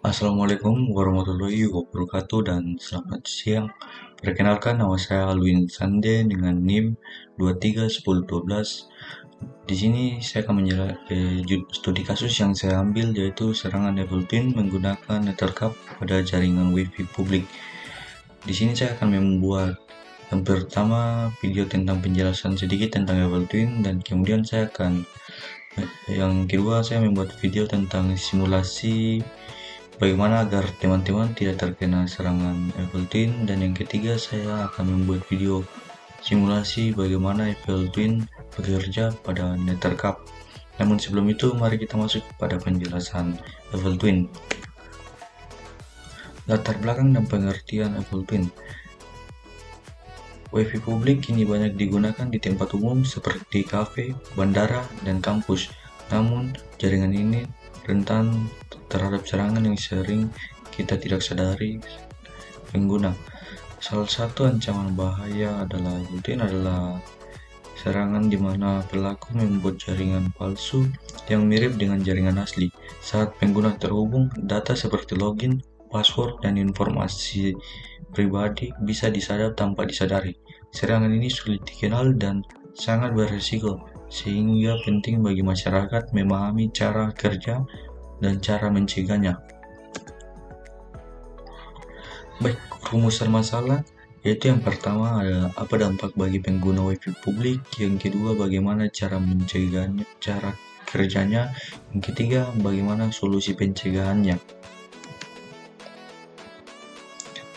Assalamualaikum warahmatullahi wabarakatuh dan selamat siang. Perkenalkan, nama saya Alwin Sande dengan NIM 231012. Di sini saya akan menjelaskan studi kasus yang saya ambil, yaitu serangan Evil Twin menggunakan Ethercap pada jaringan WiFi publik. Di sini saya akan membuat yang pertama video tentang penjelasan sedikit tentang Evil Twin, dan kemudian yang kedua saya membuat video tentang simulasi bagaimana agar teman-teman tidak terkena serangan Evil Twin, dan yang ketiga saya akan membuat video simulasi bagaimana Evil Twin bekerja pada Nethercap. Namun sebelum itu, mari kita masuk pada penjelasan Evil Twin. Latar belakang dan pengertian Evil Twin. WiFi publik kini banyak digunakan di tempat umum seperti kafe, bandara, dan kampus. Namun, jaringan ini rentan terhadap serangan yang sering kita tidak sadari pengguna. Salah satu ancaman bahaya adalah serangan di mana pelaku membuat jaringan palsu yang mirip dengan jaringan asli. Saat pengguna terhubung, data seperti login, password, dan informasi pribadi bisa disadap tanpa disadari. Serangan ini sulit dikenal dan sangat berisiko, sehingga penting bagi masyarakat memahami cara kerja dan cara mencegahnya. Baik, rumusan masalah yaitu yang pertama adalah apa dampak bagi pengguna WiFi publik, yang kedua bagaimana cara mencegahnya, cara kerjanya, yang ketiga bagaimana solusi pencegahannya.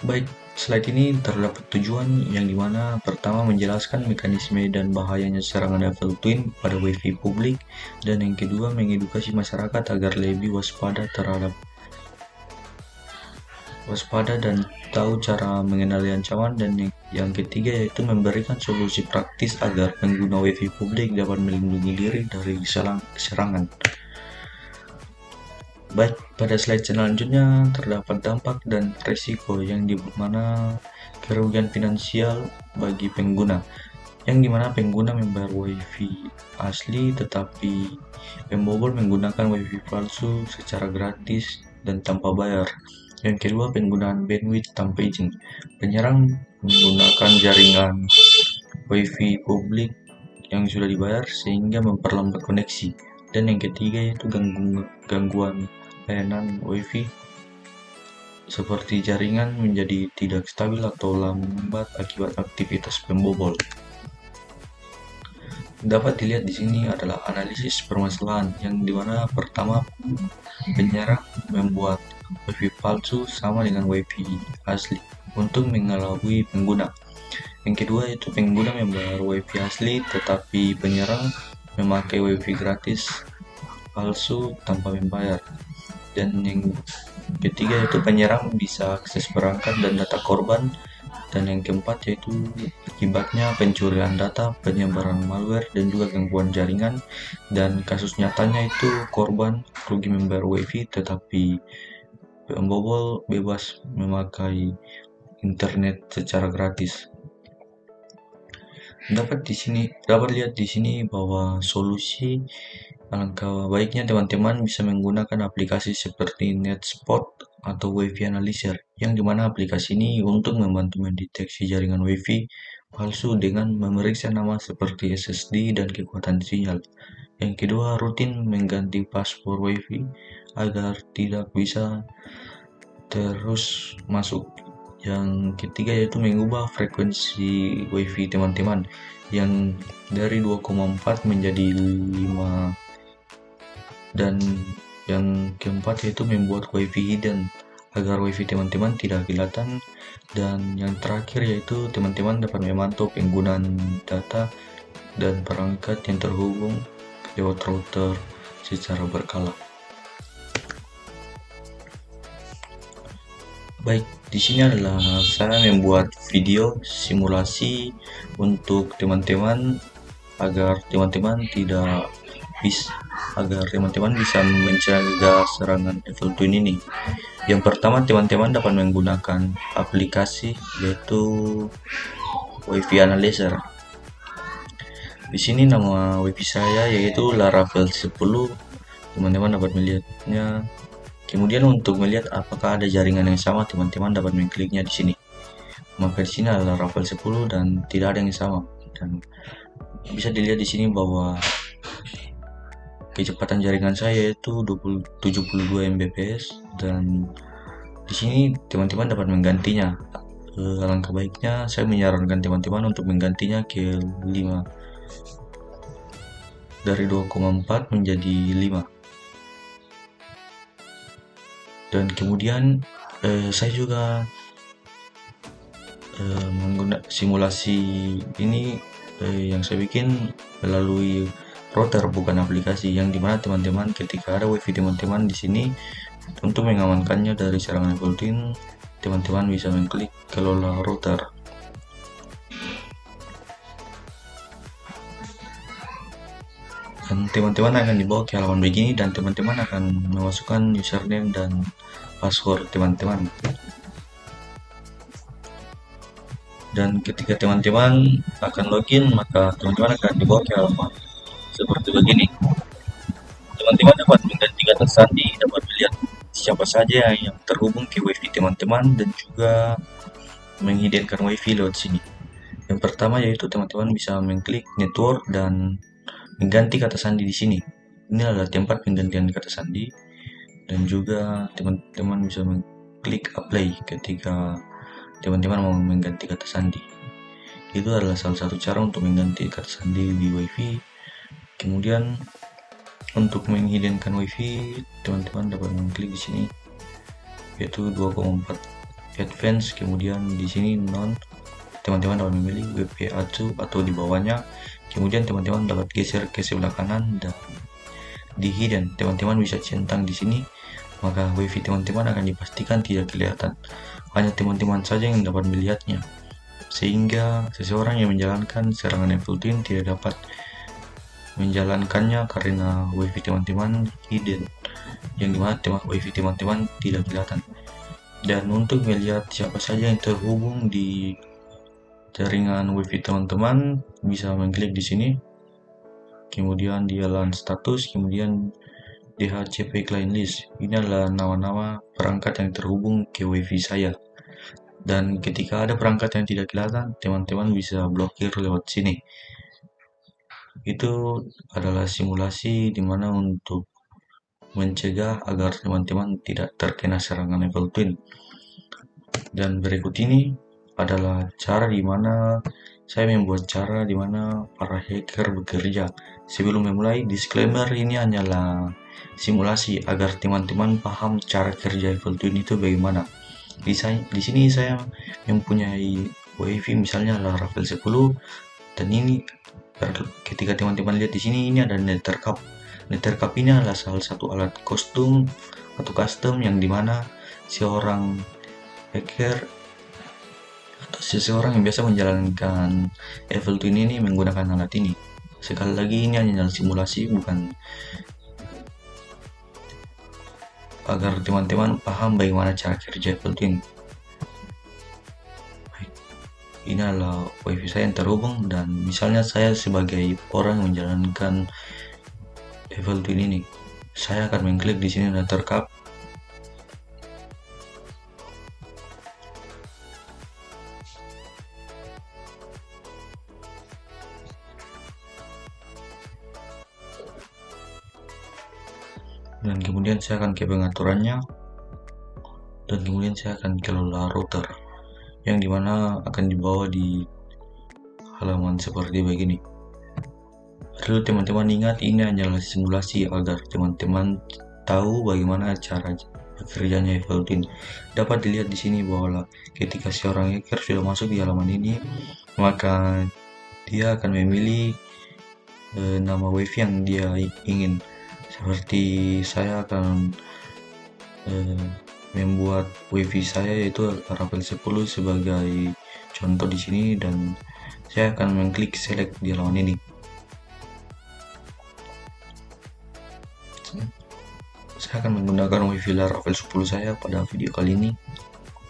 Baik, slide ini terdapat tujuan yang dimana pertama menjelaskan mekanisme dan bahayanya serangan Evil Twin pada WiFi publik, dan yang kedua mengedukasi masyarakat agar lebih waspada dan tahu cara mengenali ancaman, dan yang ketiga yaitu memberikan solusi praktis agar pengguna WiFi publik dapat melindungi diri dari serangan. Baik, pada slide selanjutnya terdapat dampak dan risiko yang dimana kerugian finansial bagi pengguna, yang dimana pengguna membayar WiFi asli tetapi pembobol menggunakan WiFi palsu secara gratis dan tanpa bayar. Yang kedua, penggunaan bandwidth tanpa izin. Penyerang menggunakan jaringan WiFi publik yang sudah dibayar sehingga memperlambat koneksi. Dan yang ketiga yaitu gangguan layanan WiFi seperti jaringan menjadi tidak stabil atau lambat akibat aktivitas pembobol. Dapat dilihat di sini adalah analisis permasalahan, yang dimana pertama penyerang membuat WiFi palsu sama dengan WiFi asli untuk mengelabui pengguna. Yang kedua yaitu pengguna membayar WiFi asli tetapi penyerang memakai WiFi gratis palsu tanpa membayar. Dan yang ketiga yaitu penyerang bisa akses perangkat dan data korban. Dan yang keempat yaitu akibatnya pencurian data, penyebaran malware, dan juga gangguan jaringan. Dan kasus nyatanya itu korban rugi membayar WiFi tetapi pembobol bebas memakai internet secara gratis. Dapat lihat di sini bahwa solusi, alangkah baiknya teman-teman bisa menggunakan aplikasi seperti NetSpot atau WiFi Analyzer, yang dimana aplikasi ini untuk membantu mendeteksi jaringan WiFi palsu dengan memeriksa nama seperti SSD dan kekuatan sinyal. Yang kedua, rutin mengganti password WiFi agar tidak bisa terus masuk. Yang ketiga yaitu mengubah frekuensi WiFi teman-teman yang dari 2,4 menjadi 5. Dan yang keempat yaitu membuat WiFi hidden agar WiFi teman-teman tidak kelihatan. Dan yang terakhir yaitu teman-teman dapat memantau penggunaan data dan perangkat yang terhubung lewat router secara berkala. Baik, di sini adalah saya membuat video simulasi untuk teman-teman agar teman-teman bisa mencegah serangan Evil Twin ini. Yang pertama, teman-teman dapat menggunakan aplikasi yaitu WiFi Analyzer. Di sini nama WiFi saya yaitu Laravel 10. Teman-teman dapat melihatnya. Kemudian untuk melihat apakah ada jaringan yang sama, teman-teman dapat mengkliknya di sini. Maka di sini adalah Ravel 10 dan tidak ada yang sama. Dan bisa dilihat di sini bahwa kecepatan jaringan saya itu 72 Mbps, dan di sini teman-teman dapat menggantinya. Alangkah baiknya saya menyarankan teman-teman untuk menggantinya ke 5, dari 2,4 menjadi 5. Dan kemudian saya juga menggunakan simulasi ini yang saya bikin melalui router, bukan aplikasi, yang dimana teman-teman ketika ada wifi teman-teman di sini, untuk mengamankannya dari serangan Evoltin, teman-teman bisa mengklik kelola router. Dan teman-teman akan dibawa ke halaman begini, dan teman-teman akan memasukkan username dan password teman-teman. Dan ketika teman-teman akan login, maka teman-teman akan dibawa ke halaman seperti begini. Teman-teman dapat mengganti kata sandi, dapat melihat siapa saja yang terhubung ke wifi teman-teman, dan juga menghidupkan wifi lewat sini. Yang pertama yaitu teman-teman bisa mengklik network dan mengganti kata sandi di sini. Ini adalah tempat penggantian kata sandi, dan juga teman-teman bisa mengklik apply ketika teman-teman mau mengganti kata sandi. Itu adalah salah satu cara untuk mengganti kata sandi di wifi. Kemudian untuk menghidupkan wifi, teman-teman dapat mengklik di sini yaitu 2,4 advance, kemudian di sini non, teman-teman dapat memilih WPA2 atau di bawahnya. Kemudian teman-teman dapat geser ke sebelah kanan, dan di hidden teman-teman bisa centang di sini, maka wifi teman-teman akan dipastikan tidak kelihatan, hanya teman-teman saja yang dapat melihatnya, sehingga seseorang yang menjalankan serangan Evoltin tidak dapat menjalankannya karena wifi teman-teman hidden, yang dimana wifi teman-teman tidak kelihatan. Dan untuk melihat siapa saja yang terhubung di jaringan wifi teman-teman, bisa mengklik di sini, kemudian di LAN status, kemudian DHCP client list. Ini adalah nama-nama perangkat yang terhubung ke wifi saya. Dan ketika ada perangkat yang tidak kelihatan, teman-teman bisa blokir lewat sini. Itu adalah simulasi dimana untuk mencegah agar teman-teman tidak terkena serangan Evoltin. Dan berikut ini adalah cara dimana saya membuat cara dimana para hacker bekerja. Sebelum memulai, disclaimer, ini hanyalah simulasi agar teman-teman paham cara kerja Evoltin itu bagaimana. Di sini saya mempunyai wifi misalnya adalah Ravel 10, dan ini ketika teman-teman lihat di sini, ini ada nethercap. Nethercap ini adalah salah satu alat kostum atau custom yang dimana seorang hacker atau seseorang yang biasa menjalankan Evoltin ini menggunakan alat ini. Sekali lagi, ini hanya simulasi, bukan, agar teman-teman paham bagaimana cara kerja Evoltin. Ini adalah wifi saya yang terhubung, dan misalnya saya sebagai orang yang menjalankan Evoltin ini, saya akan mengklik di sini nethercap. Dan kemudian saya akan ke pengaturannya, dan kemudian saya akan kelola router, yang dimana akan dibawa di halaman seperti begini. Perlu teman-teman ingat, ini hanyalah simulasi agar teman-teman tahu bagaimana cara bekerjanya Evoltin. Dapat dilihat di sini bahwa ketika seorang hacker sudah masuk di halaman ini, maka dia akan memilih nama wifi yang dia ingin. Seperti saya akan membuat wifi saya yaitu Ravel 10 sebagai contoh di sini, dan saya akan mengklik select di halaman ini. Saya akan menggunakan wifi Ravel 10 saya pada video kali ini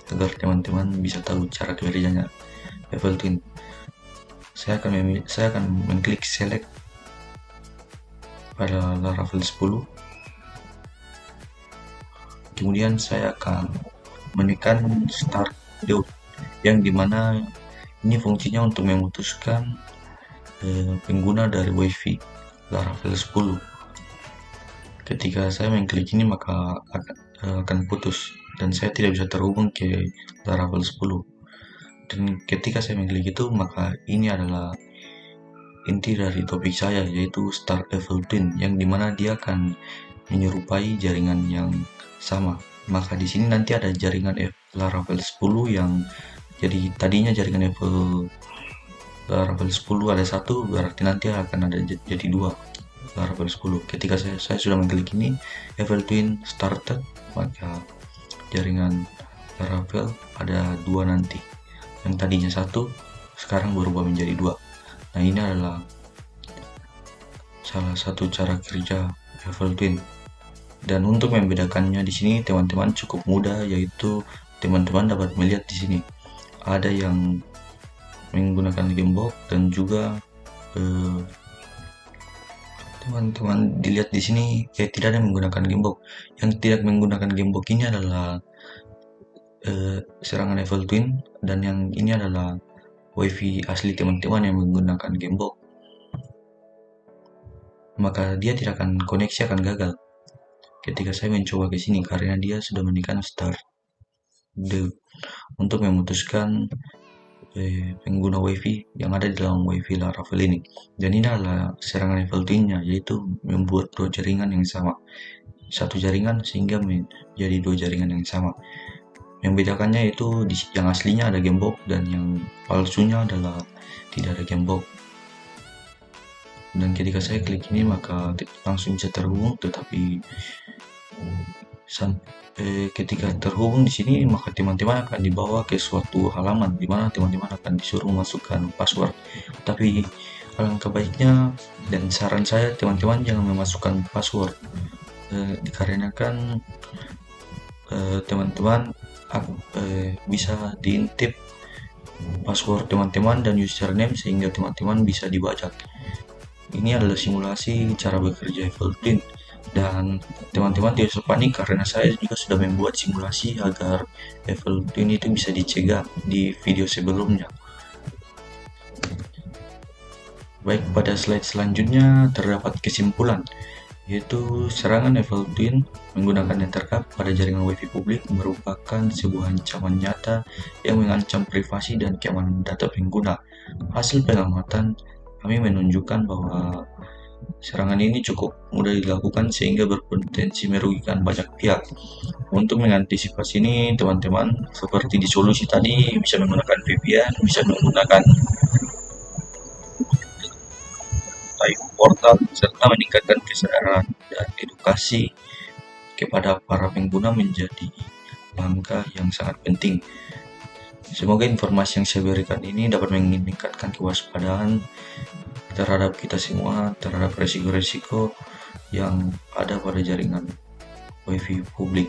agar teman-teman bisa tahu cara kerjanya Evoltin. Saya akan mengklik select pada Ravel 10. kemudian saya akan menekan start dot, yang dimana ini fungsinya untuk memutuskan pengguna dari WiFi Laravel 10. Ketika saya mengklik ini maka akan putus dan saya tidak bisa terhubung ke Laravel 10. Dan ketika saya mengklik itu maka ini adalah inti dari topik saya, yaitu Start Twin, yang dimana dia akan menyerupai jaringan yang sama. Maka di sini nanti ada jaringan Laravel 10 yang jadi tadinya jaringan Laravel 10 ada satu, berarti nanti akan ada jadi dua Laravel 10. Ketika saya sudah mengklik ini Twin started, maka jaringan Laravel ada dua nanti, yang tadinya satu sekarang berubah menjadi dua. Nah, ini adalah salah satu cara kerja Twin. Dan untuk membedakannya di sini teman-teman cukup mudah, yaitu teman-teman dapat melihat di sini ada yang menggunakan gembok dan juga teman-teman dilihat di sini tidak ada yang menggunakan gembok. Yang tidak menggunakan gembok ini adalah serangan Twin, dan yang ini adalah WiFi asli teman-teman yang menggunakan gembok. Maka dia tidak akan koneksi, akan gagal ketika saya mencoba ke sini karena dia sudah menekan start untuk memutuskan pengguna WiFi yang ada di dalam WiFi Laravel ini. Dan ini adalah serangan Twin-nya, yaitu membuat dua jaringan yang sama, satu jaringan sehingga menjadi dua jaringan yang sama. Membedakannya itu yang aslinya ada gembok dan yang palsunya adalah tidak ada gembok. Dan ketika saya klik ini maka langsung bisa terhubung, tetapi ketika terhubung di sini maka teman-teman akan dibawa ke suatu halaman di mana teman-teman akan disuruh memasukkan password. Tapi alangkah baiknya dan saran saya teman-teman jangan memasukkan password, dikarenakan teman-teman bisa diintip password teman-teman dan username sehingga teman-teman bisa dibajak. Ini adalah simulasi cara bekerja Twin, dan teman-teman tidak usah panik karena saya juga sudah membuat simulasi agar Twin itu bisa dicegah di video sebelumnya. Baik, pada slide selanjutnya terdapat kesimpulan, yaitu serangan Twin menggunakan Ethercap pada jaringan WiFi publik merupakan sebuah ancaman nyata yang mengancam privasi dan keamanan data pengguna. Hasil pengamatan kami menunjukkan bahwa serangan ini cukup mudah dilakukan sehingga berpotensi merugikan banyak pihak. Untuk mengantisipasi ini, teman-teman seperti di solusi tadi bisa menggunakan VPN, bisa menggunakan portal, serta meningkatkan kesadaran dan edukasi kepada para pengguna menjadi langkah yang sangat penting. Semoga informasi yang saya berikan ini dapat meningkatkan kewaspadaan terhadap kita semua, terhadap resiko-resiko yang ada pada jaringan WiFi publik.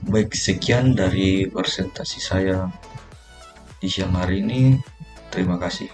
Baik, sekian dari presentasi saya di siang hari ini. Terima kasih.